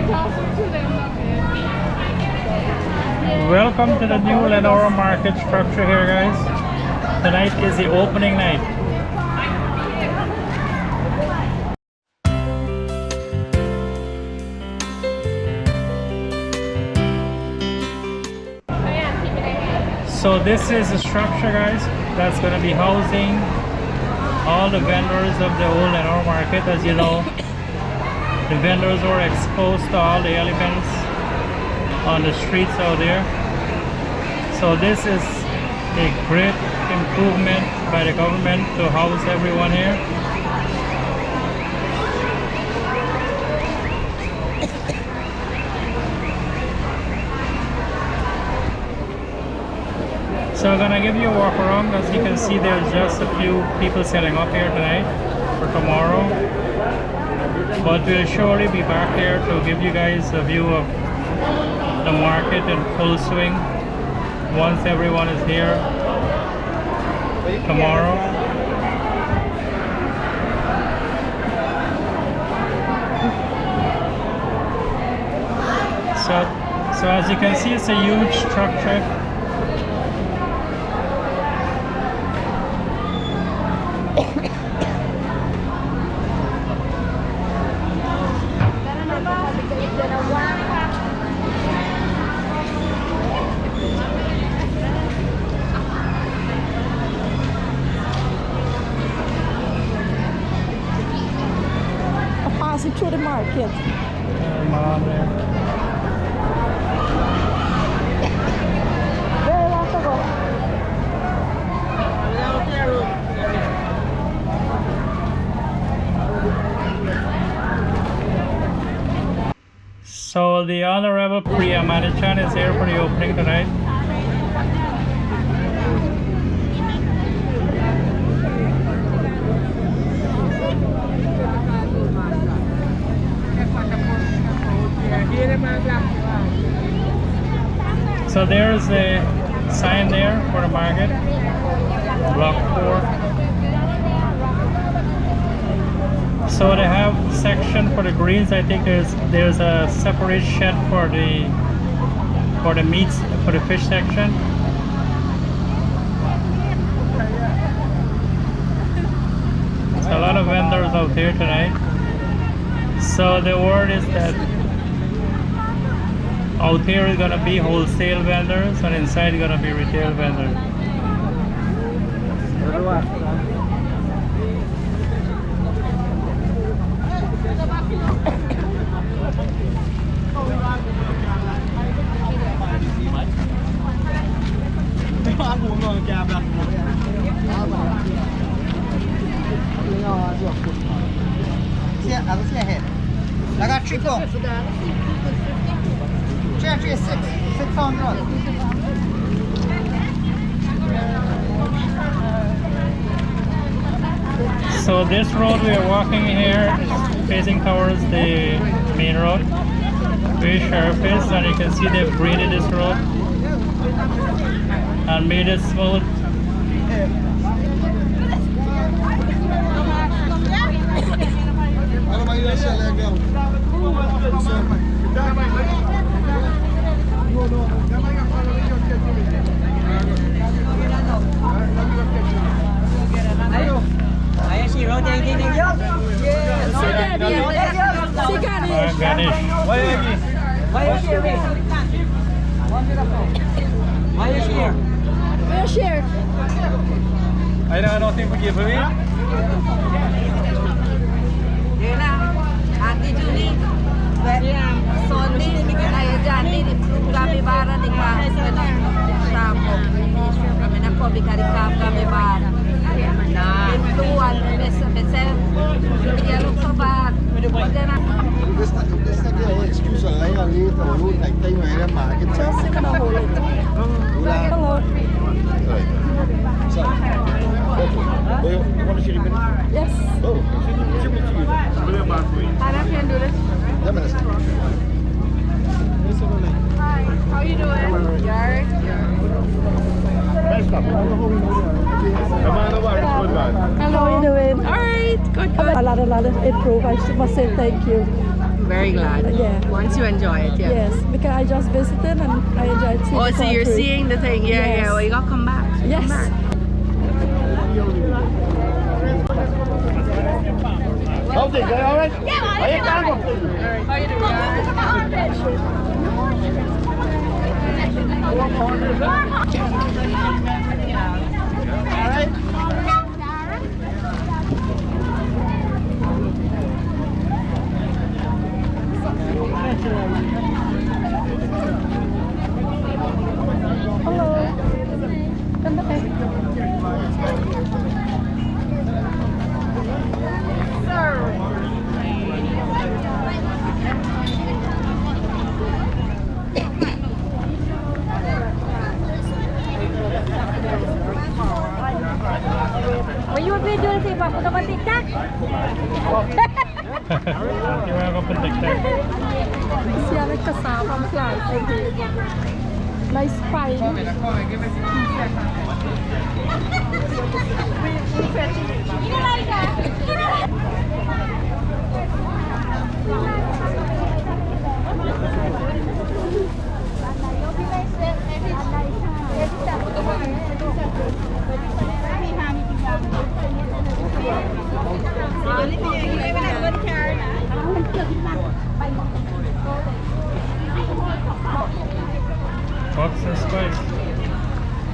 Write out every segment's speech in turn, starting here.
Welcome to the new Leonora market structure here, guys. Tonight is the opening night. So this is the structure, guys, that's going to be housing all the vendors of the old Leonora market. As you know, the vendors were exposed to all the elements on the streets out there. So this is a great improvement by the government to house everyone here. So I'm gonna give you a walk around. As you can see, there's just a few people setting up here tonight for tomorrow. But we'll surely be back here to give you guys a view of the market in full swing once everyone is here tomorrow. So as you can see, it's a huge structure. Passing through the market. So the Honorable Priya Manichan is here for the opening tonight. So there's a sign there for the market, block 4. So they have section for the greens. I think there's a separate shed for the meats, for the fish section. There's a lot of vendors out there tonight. So the word is that out here is gonna be wholesale vendors and inside is gonna be retail vendors. I got chicken. Check 600. So this road we are walking here is facing towards the main road. Very sharp is, and you can see they've graded this road and made it smooth. Ganesh. Why are you here? We're shared. I don't know if we give away. Ate Julie, Sonny, ay Johnny, kami bara ni ka Samo. Kami na ko bikari kami bara. Na tuan mesel. Quero sobar. Esta aqui é a excusa lá ali, tá o luta que tem uma market. Just in the hole. Hello. So, you want to see the minute? Yes. Oh, Harap yan dulu. Hi, how you doing? Yard. Hello. How are you doing? Alright, good. A lot of improve. I must say thank you. very glad. Yeah. Once you enjoy it, yeah. Yes, because I just visited and I enjoyed seeing Oh, the so you're country. seeing the thing? Yeah, Yes. yeah. Well, you gotta come back. Yes. Come back. Okay, is that all right? Are you done? How you doing? Yung video na siya, papunta ka TikTok. Hindi mo ako protector. Siya nagkasama ang klase. May spine. What's this place?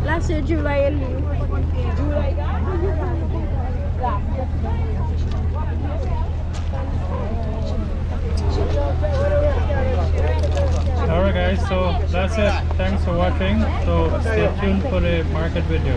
Last year, July and July. Alright guys, so that's it. Thanks for watching. So stay tuned for the market video.